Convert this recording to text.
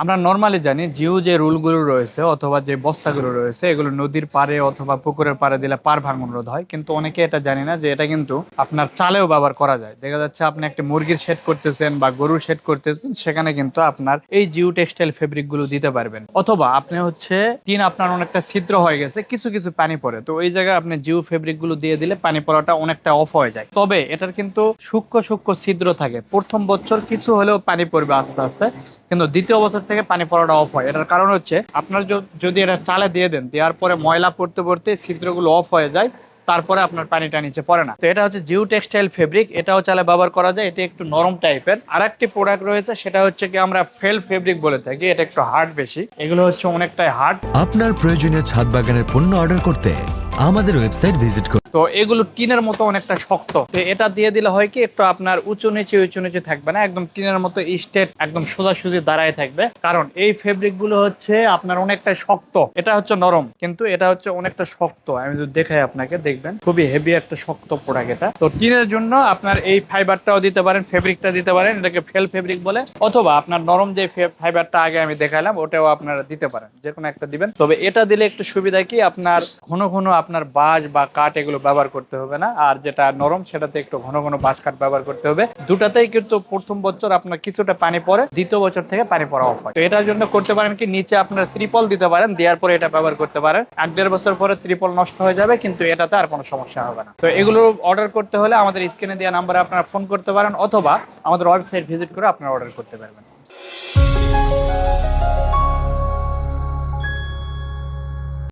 আমরা নর্মালি জানি জিও যে রুলগুলো রয়েছে অথবা যে বস্তাগুলো রয়েছে এগুলো নদীর পাড়ে অথবা পুকুরের পাড়ে দিলে পাড় ভাঙন রোধ হয়, কিন্তু অনেকে এটা জানি না যে এটা কিন্তু আপনার চালেও ব্যবহার করা যায়। দেখা যাচ্ছে আপনি একটা মুরগির শেড করতেছেন বা গরুর শেড করতেছেন, সেখানে কিন্তু আপনার এই জিও টেক্সটাইল ফেব্রিক গুলো দিতে পারবেন। অথবা আপনি হচ্ছে টিন আপনার অনেকটা ছিদ্র হয়ে গেছে, কিছু কিছু পানি পড়ে, তো ওই জায়গায় আপনি জিও ফেব্রিক গুলো দিয়ে দিলে পানি পড়াটা অনেকটা অফ হয়ে যায়। তবে এটার কিন্তু সূক্ষ্ম সূক্ষ্ম ছিদ্র থাকে, প্রথম বছর কিছু হলেও পানি পড়বে আস্তে আস্তে, কিন্তু দ্বিতীয় বছর থেকে পানি পড়াটা অফ হয়। এটার কারণ হচ্ছে আপনার যদি এটা চালে দিয়ে দেন, দেওয়ার পরে ময়লা পড়তে পড়তে ছিদ্রগুলো অফ হয়ে যায়, তারপরে আপনার পানিটা নিচে পড়ে না। তো এটা হচ্ছে জিও টেক্সটাইল ফেব্রিক, এটাও চালে ব্যবহার করা যায়। এটা একটু নরম টাইপের। আর একটি প্রোডাক্ট রয়েছে, সেটা হচ্ছে কি আমরা ফেল ফেব্রিক বলে থাকি, এটা একটু হার্ড বেশি, এগুলো হচ্ছে অনেকটাই হার্ড। আপনার প্রয়োজনীয় ছাদ বাগানের পণ্য অর্ডার করতে আমাদের ওয়েবসাইট ভিজিট করুন। তো এগুলো টিনের মতো অনেকটা শক্ত, তো এটা দিয়ে দিলে হয় কি একটু আপনার উঁচু নিচে থাকবে না, একদম টিনের মতো স্ট্রেট একদম সোজাসুজি দাঁড়ায় থাকবে। কারণ এই ফেব্রিক গুলো হচ্ছে আপনার অনেকটা শক্ত, এটা হচ্ছে নরম কিন্তু এটা হচ্ছে অনেকটা শক্ত। আমি যদি দেখাই আপনাকে, দেখবেন খুবই হেভি একটা শক্ত প্রোডাক্ট এটা। তো টিনের জন্য আপনার এই ফাইবারটাও দিতে পারেন, ফেব্রিকটা দিতে পারেন, এটাকে ফেল ফেব্রিক বলে। অথবা আপনার নরম যে ফাইবারটা আগে আমি দেখালাম ওটাও আপনারা দিতে পারেন, যে কোনো একটা দিবেন। তবে এটা দিলে একটু সুবিধা কি, আপনার ঘন ঘন আপনার বাঁশ বা কাঠ এগুলো ব্যবহার করতে হবে না, আর যেটা নরম সেটাতে একটু ঘন ঘন বাঁশ কাঠ ব্যবহার করতে হবে। দুটাতেই কিন্তু প্রথম বছর আপনার কিছুটা পানি পড়ে, দ্বিতীয় বছর থেকে পানি পড়া অফ হয়। তো এটার জন্য করতে পারেন কি, নিচে আপনার ত্রিপল দিতে পারেন, দেওয়ার পরে এটা ব্যবহার করতে পারেন। 1-1.5 বছর পরে ত্রিপল নষ্ট হয়ে যাবে, কিন্তু এটাতে আর কোনো সমস্যা হবে না। তো এগুলো অর্ডার করতে হলে আমাদের স্ক্রিনে দেওয়া নাম্বারে আপনারা ফোন করতে পারেন, অথবা আমাদের ওয়েবসাইট ভিজিট করে আপনারা অর্ডার করতে পারবেন।